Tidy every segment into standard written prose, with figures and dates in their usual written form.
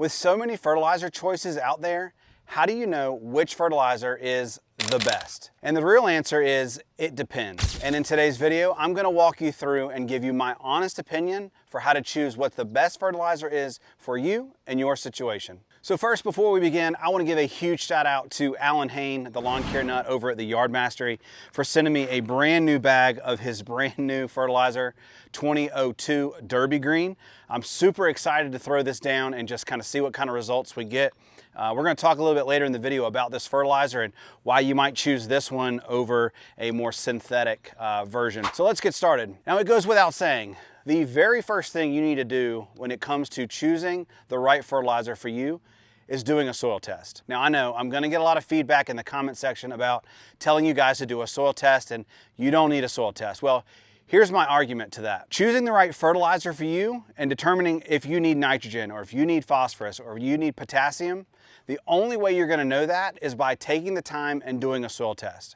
With so many fertilizer choices out there, how do you know which fertilizer is the best? And the real answer is, it depends. And in today's video, I'm gonna walk you through and give you my honest opinion for how to choose what the best fertilizer is for you and your situation. So first, before we begin, I wanna give a huge shout out to Alan Hain, the lawn care nut over at the Yard Mastery, for sending me a brand new bag of his brand new fertilizer, 2002 Derby Green. I'm super excited to throw this down and just kind of see what kind of results we get. We're going to talk a little bit later in the video about this fertilizer and why you might choose this one over a more synthetic version. So let's get started. Now, it goes without saying, the very first thing you need to do when it comes to choosing the right fertilizer for you is doing a soil test. Now, I know I'm going to get a lot of feedback in the comment section about telling you guys to do a soil test and you don't need a soil test. Well, here's my argument to that. Choosing the right fertilizer for you and determining if you need nitrogen or if you need phosphorus or you need potassium, the only way you're gonna know that is by taking the time and doing a soil test.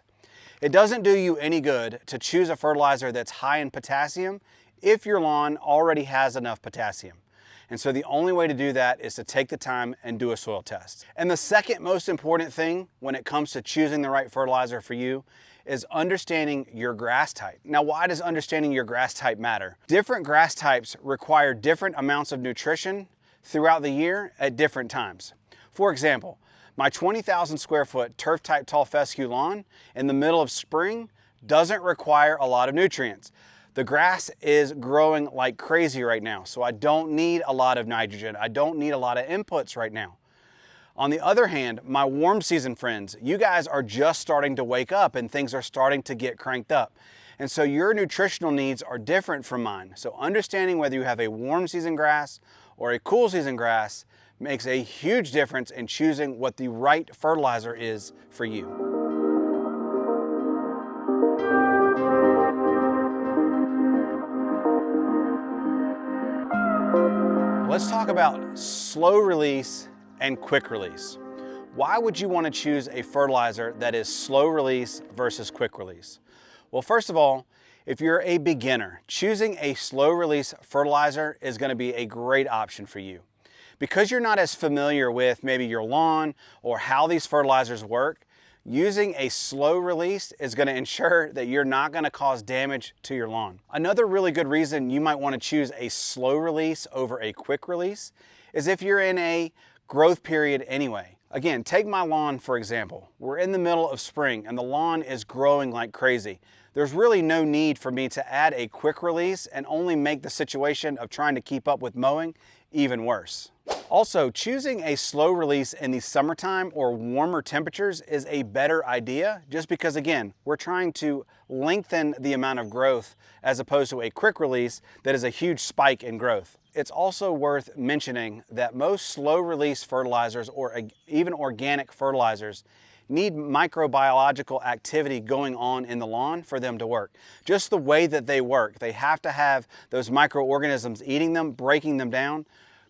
It doesn't do you any good to choose a fertilizer that's high in potassium if your lawn already has enough potassium. And so the only way to do that is to take the time and do a soil test. And the second most important thing when it comes to choosing the right fertilizer for you is understanding your grass type. Now, why does understanding your grass type matter? Different grass types require different amounts of nutrition throughout the year at different times. For example, my 20,000 square foot turf type tall fescue lawn in the middle of spring doesn't require a lot of nutrients. The grass is growing like crazy right now, so I don't need a lot of nitrogen. I don't need a lot of inputs right now. On the other hand, my warm season friends, you guys are just starting to wake up and things are starting to get cranked up. And so your nutritional needs are different from mine. So understanding whether you have a warm season grass or a cool season grass makes a huge difference in choosing what the right fertilizer is for you. Let's talk about slow release and quick release. Why would you want to choose a fertilizer that is slow release versus quick release? Well, first of all, if you're a beginner, choosing a slow release fertilizer is going to be a great option for you. Because you're not as familiar with maybe your lawn or how these fertilizers work, using a slow release is going to ensure that you're not going to cause damage to your lawn. Another really good reason you might want to choose a slow release over a quick release is if you're in a growth period anyway. Again, take my lawn for example. We're in the middle of spring and the lawn is growing like crazy. There's really no need for me to add a quick release and only make the situation of trying to keep up with mowing even worse. Also, choosing a slow release in the summertime or warmer temperatures is a better idea just because, again, we're trying to lengthen the amount of growth as opposed to a quick release that is a huge spike in growth. It's also worth mentioning that most slow release fertilizers or even organic fertilizers need microbiological activity going on in the lawn for them to work. Just the way that they work, they have to have those microorganisms eating them, breaking them down,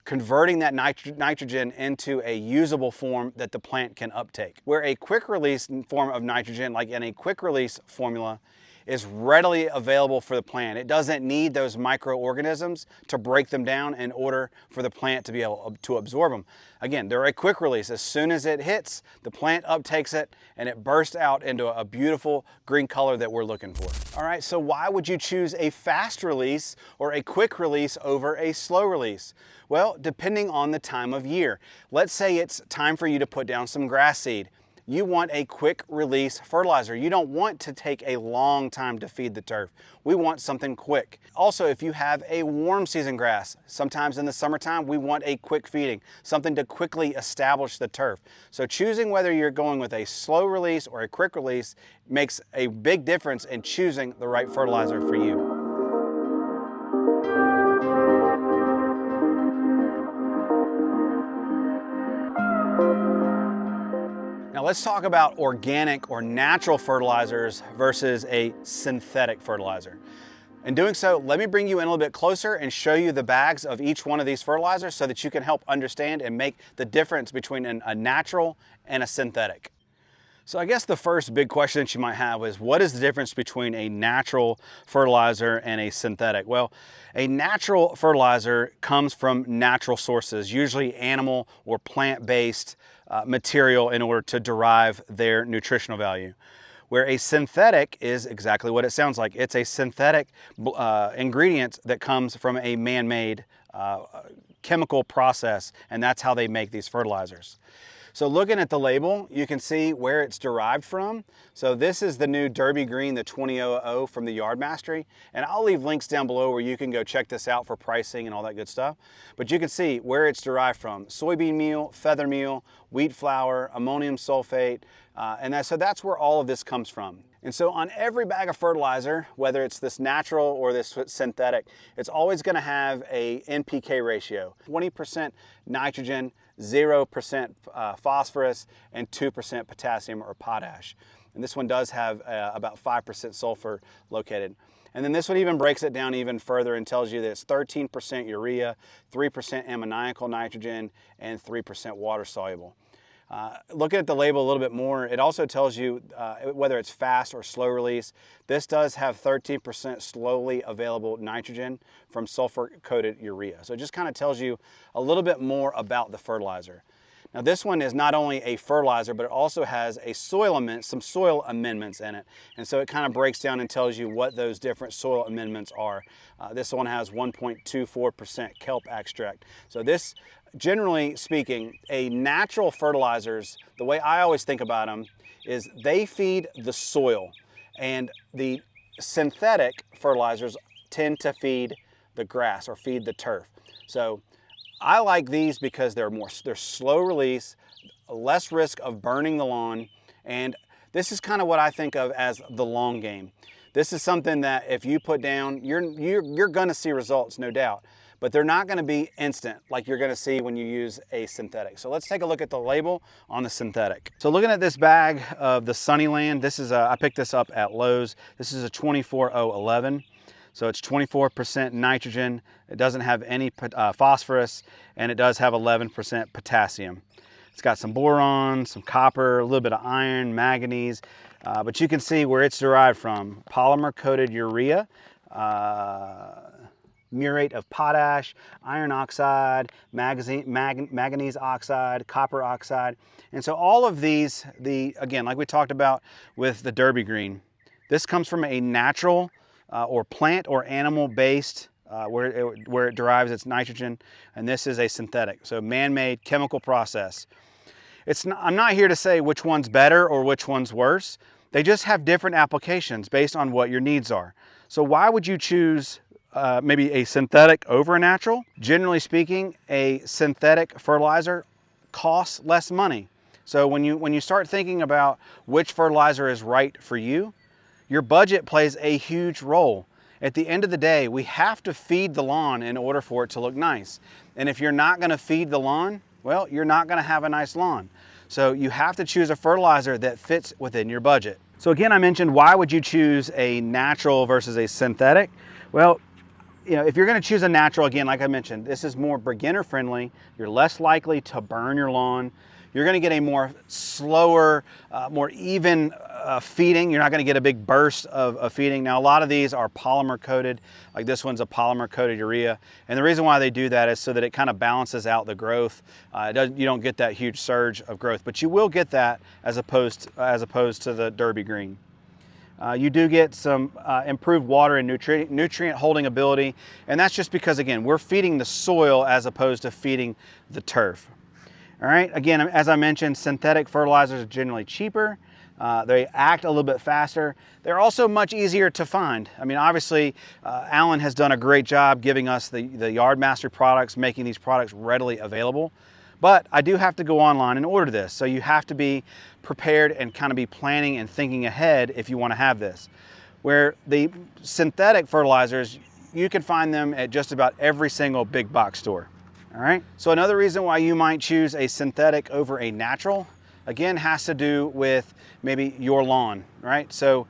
converting that nitrogen into a usable form that the plant can uptake. Where a quick release form of nitrogen, like in a quick release formula, is readily available for the plant. It doesn't need those microorganisms to break them down in order for the plant to be able to absorb them. Again, they're a quick release. As soon as it hits, the plant uptakes it and it bursts out into a beautiful green color that we're looking for. All right, so why would you choose a fast release or a quick release over a slow release? Well, depending on the time of year. Let's say it's time for you to put down some grass seed. You want a quick release fertilizer. You don't want to take a long time to feed the turf. We want something quick. Also, if you have a warm season grass, sometimes in the summertime, we want a quick feeding, something to quickly establish the turf. So choosing whether you're going with a slow release or a quick release makes a big difference in choosing the right fertilizer for you. Now let's talk about organic or natural fertilizers versus a synthetic fertilizer. In doing so, let me bring you in a little bit closer and show you the bags of each one of these fertilizers so that you can help understand and make the difference between a natural and a synthetic. So I guess the first big question that you might have is, what is the difference between a natural fertilizer and a synthetic? Well, a natural fertilizer comes from natural sources, usually animal or plant-based material in order to derive their nutritional value. Where a synthetic is exactly what it sounds like. It's a synthetic ingredient that comes from a man-made chemical process, and that's how they make these fertilizers. So looking at the label, you can see where it's derived from. So this is the new Derby Green, the 2000 from the Yard Mastery. And I'll leave links down below where you can go check this out for pricing and all that good stuff. But you can see where it's derived from: soybean meal, feather meal, wheat flour, ammonium sulfate, so that's where all of this comes from. And so on every bag of fertilizer, whether it's this natural or this synthetic, it's always gonna have a NPK ratio: 20% nitrogen, 0% phosphorus, and 2% potassium or potash. And this one does have about 5% sulfur located. And then this one even breaks it down even further and tells you that it's 13% urea, 3% ammoniacal nitrogen, and 3% water soluble. Looking at the label a little bit more, it also tells you whether it's fast or slow release. This does have 13% slowly available nitrogen from sulfur-coated urea. So it just kind of tells you a little bit more about the fertilizer. Now this one is not only a fertilizer, but it also has a some soil amendments in it. And so it kind of breaks down and tells you what those different soil amendments are. This one has 1.24% kelp extract. So this, generally speaking, a natural fertilizers, the way I always think about them is they feed the soil, and the synthetic fertilizers tend to feed the grass or feed the turf. So I like these because they're slow release, less risk of burning the lawn, and this is kind of what I think of as the long game. This is something that if you put down, you're going to see results, no doubt, but they're not going to be instant like you're going to see when you use a synthetic. So let's take a look at the label on the synthetic. So looking at this bag of the Sunnyland, this is I picked this up at Lowe's. This is a 24011. So it's 24% nitrogen, it doesn't have any phosphorus, and it does have 11% potassium. It's got some boron, some copper, a little bit of iron, manganese, but you can see where it's derived from: polymer-coated urea, muriate of potash, iron oxide, manganese oxide, copper oxide. And so all of these, again, like we talked about with the Derby Green, this comes from a natural or plant or animal based where it derives its nitrogen, and this is a synthetic, so man-made chemical process. I'm not here to say which one's better or which one's worse. They just have different applications based on what your needs are. So why would you choose maybe a synthetic over a natural? Generally speaking, a synthetic fertilizer costs less money. So when you start thinking about which fertilizer is right for you, your budget plays a huge role. At the end of the day, we have to feed the lawn in order for it to look nice. And if you're not going to feed the lawn, well, you're not going to have a nice lawn. So you have to choose a fertilizer that fits within your budget. So again, I mentioned, why would you choose a natural versus a synthetic? Well, if you're going to choose a natural, again, like I mentioned, this is more beginner friendly. You're less likely to burn your lawn. You're going to get a more slower, more even feeding. You're not going to get a big burst of feeding. Now, a lot of these are polymer coated, like this one's a polymer coated urea. And the reason why they do that is so that it kind of balances out the growth. You don't get that huge surge of growth, but you will get that as opposed to the Derby Green. You do get some improved water and nutrient holding ability, and that's just because, again, we're feeding the soil as opposed to feeding the turf. All right, again, as I mentioned, synthetic fertilizers are generally cheaper. They act a little bit faster. They're also much easier to find. I mean, obviously, Alan has done a great job giving us the Yard Mastery products, making these products readily available. But I do have to go online and order this. So you have to be prepared and kind of be planning and thinking ahead if you want to have this. Where the synthetic fertilizers, you can find them at just about every single big box store. All right. So another reason why you might choose a synthetic over a natural, again, has to do with maybe your lawn, right? So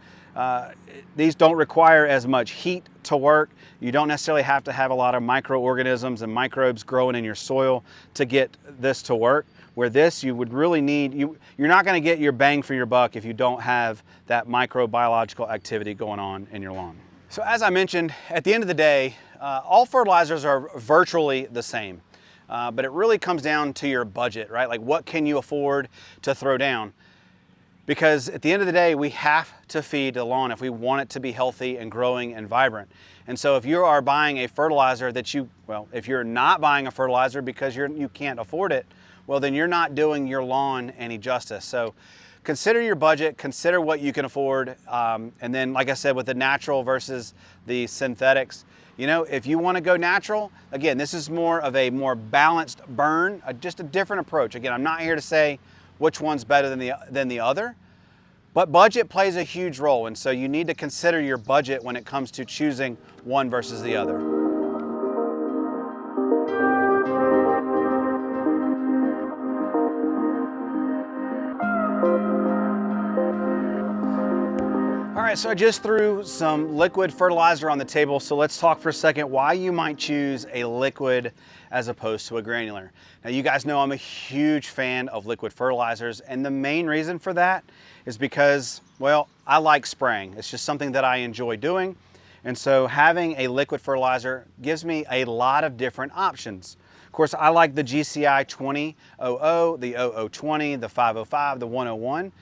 These don't require as much heat to work. You don't necessarily have to have a lot of microorganisms and microbes growing in your soil to get this to work. Where this, you would really need, you're not going to get your bang for your buck if you don't have that microbiological activity going on in your lawn. So as I mentioned, at the end of the day, all fertilizers are virtually the same. But it really comes down to your budget, right? Like what can you afford to throw down? Because at the end of the day, we have to feed the lawn if we want it to be healthy and growing and vibrant. And so if you are buying a fertilizer that if you're not buying a fertilizer because you can't afford it, well, then you're not doing your lawn any justice. So consider your budget, consider what you can afford. And then, like I said, with the natural versus the synthetics, if you want to go natural, again, this is more of a more balanced burn, just a different approach. Again, I'm not here to say which one's better than the other, but budget plays a huge role. And so you need to consider your budget when it comes to choosing one versus the other. All right, so I just threw some liquid fertilizer on the table, so let's talk for a second why you might choose a liquid as opposed to a granular. Now, you guys know I'm a huge fan of liquid fertilizers, and the main reason for that is because, well, I like spraying. It's just something that I enjoy doing, and so having a liquid fertilizer gives me a lot of different options. Of course, I like the GCI 2000, the 0020, the 505, the 101.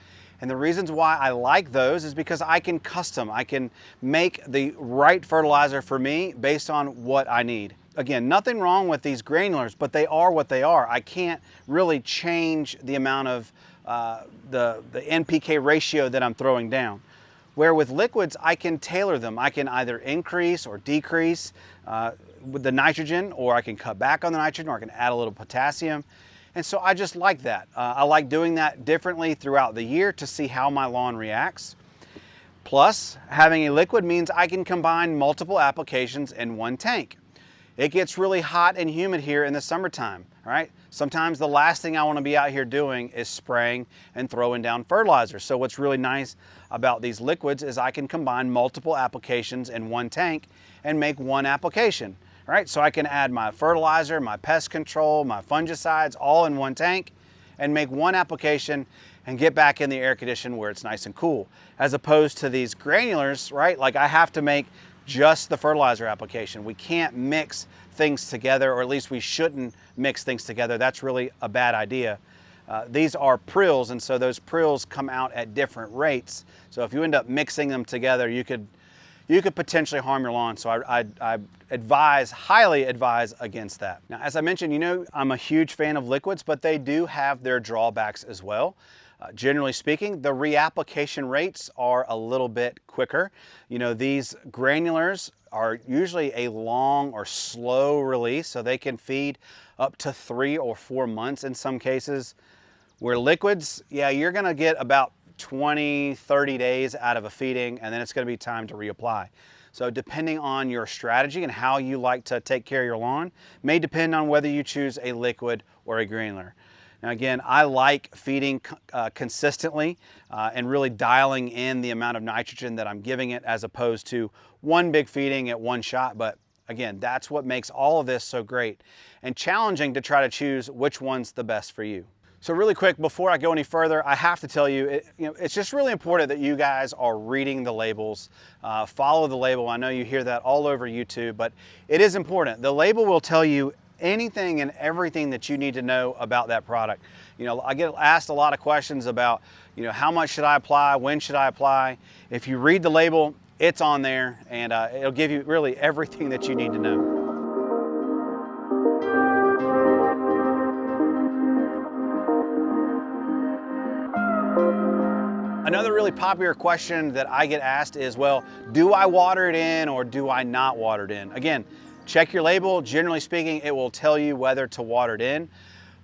And the reasons why I like those is because I can make the right fertilizer for me based on what I need. Again, nothing wrong with these granulars, but they are what they are. I can't really change the amount of the NPK ratio that I'm throwing down. Where with liquids, I can tailor them. I can either increase or decrease with the nitrogen, or I can cut back on the nitrogen, or I can add a little potassium. And so I just like that. I like doing that differently throughout the year to see how my lawn reacts. Plus, having a liquid means I can combine multiple applications in one tank. It gets really hot and humid here in the summertime, right? Sometimes the last thing I want to be out here doing is spraying and throwing down fertilizer. So what's really nice about these liquids is I can combine multiple applications in one tank and make one application. Right, so I can add my fertilizer, my pest control, my fungicides all in one tank and make one application and get back in the air condition where it's nice and cool. As opposed to these granulars, right, like I have to make just the fertilizer application. We can't mix things together, or at least we shouldn't mix things together. That's really a bad idea. These are prills, and so those prills come out at different rates. So if you end up mixing them together, you could potentially harm your lawn. So I highly advise against that. Now, as I mentioned, I'm a huge fan of liquids, but they do have their drawbacks as well. Generally speaking, the reapplication rates are a little bit quicker. These granulars are usually a long or slow release, so they can feed up to 3 or 4 months in some cases. Where liquids, yeah, you're gonna get about 20, 30 days out of a feeding, and then it's going to be time to reapply. So depending on your strategy and how you like to take care of your lawn may depend on whether you choose a liquid or a granular. Now again, I like feeding consistently and really dialing in the amount of nitrogen that I'm giving it as opposed to one big feeding at one shot. But again, that's what makes all of this so great and challenging to try to choose which one's the best for you. So really quick, before I go any further, I have to tell you, it's just really important that you guys are reading the labels, follow the label. I know you hear that all over YouTube, but it is important. The label will tell you anything and everything that you need to know about that product. I get asked a lot of questions about, how much should I apply? When should I apply? If you read the label, it's on there, and it'll give you really everything that you need to know. Another really popular question that I get asked is, well, do I water it in or do I not water it in? Again, check your label. Generally speaking, it will tell you whether to water it in.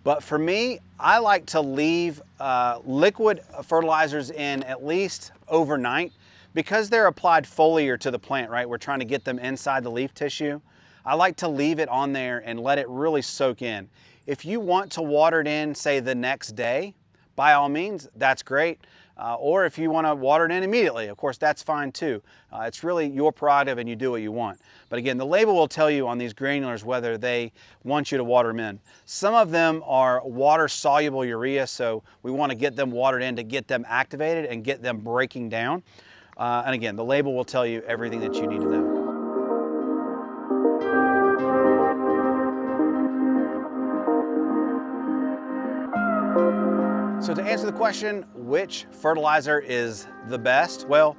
But for me, I like to leave liquid fertilizers in at least overnight because they're applied foliar to the plant, right? We're trying to get them inside the leaf tissue. I like to leave it on there and let it really soak in. If you want to water it in, say the next day, by all means, that's great. or if you want to water it in immediately, of course, that's fine too. It's really your prerogative and you do what you want. But again, the label will tell you on these granulars whether they want you to water them in. Some of them are water-soluble urea, so we want to get them watered in to get them activated and get them breaking down. And again, the label will tell you everything that you need to know. So to answer the question, which fertilizer is the best? Well,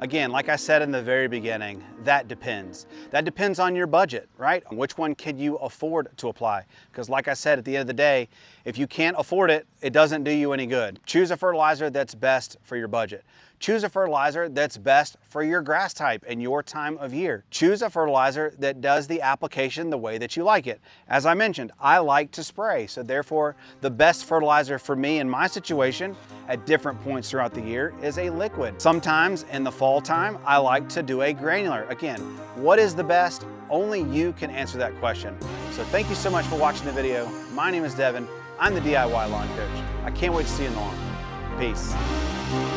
again, like I said in the very beginning, that depends. That depends on your budget, right? Which one can you afford to apply? Because like I said, at the end of the day, if you can't afford it, it doesn't do you any good. Choose a fertilizer that's best for your budget. Choose a fertilizer that's best for your grass type and your time of year. Choose a fertilizer that does the application the way that you like it. As I mentioned, I like to spray, so therefore the best fertilizer for me in my situation at different points throughout the year is a liquid. Sometimes in the fall time, I like to do a granular. Again, what is the best? Only you can answer that question. So thank you so much for watching the video. My name is Devin. I'm the DIY Lawn Coach. I can't wait to see you in the lawn. Peace.